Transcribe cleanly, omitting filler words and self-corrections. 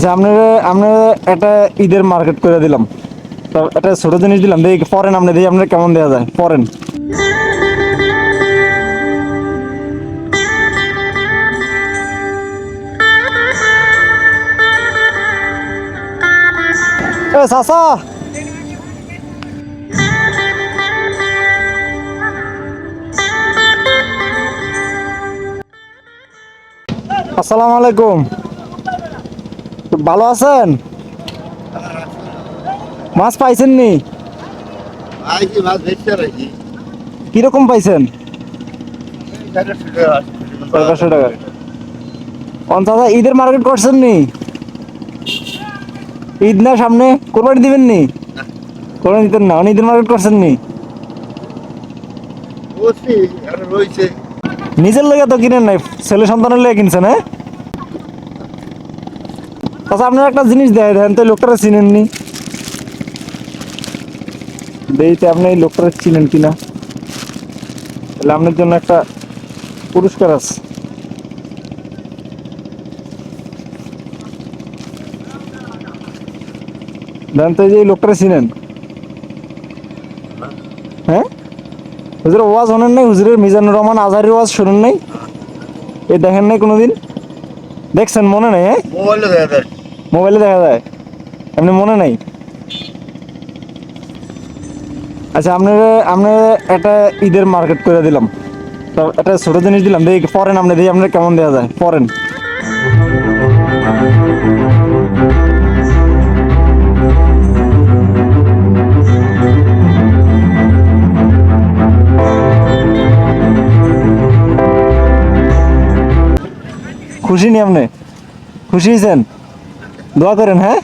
আচ্ছা, আপনারা একটা ঈদের মার্কেট করে দিলাম, তো একটা ছোট জিনিস দিলাম, দেখি ফরেন আপনি দেখি আপনার কেমন দেওয়া যায় ফরেন। এ চাচা, আসসালামু আলাইকুম, ভালো আছেন? মাছ পাইছেন নি? আইছি মাছ বেচতে রাখি কিরকম পাইছেন? 500 টাকা। চাচা ঈদের মার্কেট করছেন নি? ঈদ না সামনে, কোরবানি দিবেন নি? কোরবানি দিতেন না, ঈদের মার্কেট করছেন নি? বসি আর রইছে। নিজের লেগে তো কিনেন নাই, ছেলে সন্তানের লেগে কিনছেন। হ্যাঁ চাচা, আপনার একটা জিনিস দেয় দেন তো, লোকটারা চিনেননি, দেখতে আপনি এই লোকটারা চিনেন কিনা, তাহলে আপনার জন্য একটা পুরস্কার আছে। দেন তো, এই যে এই লোকটারা চিনেন? হ্যাঁ, হুজুরের ওয়াজ শোনেন নাই? হুজুরের মিজানুর রহমান আজহারির ওয়াজ শোনেন নাই? এই দেখেন নাই কোনোদিন? দেখছেন মনে নেই? হ্যাঁ, মোবাইলে দেখা যায়। মোবাইলে দেখা যায়, এমনি মনে নাই। আচ্ছা, আপনারা একটা ঈদের মার্কেট করে দিলাম, তো একটা ছোট জিনিস দিলাম, দেখি ফরেন আপনি দেখি আপনার কেমন দেওয়া যায় ফরেন। খুশি নি আপনি? খুশি হয়েছেন? দোয়া করেন। হ্যাঁ।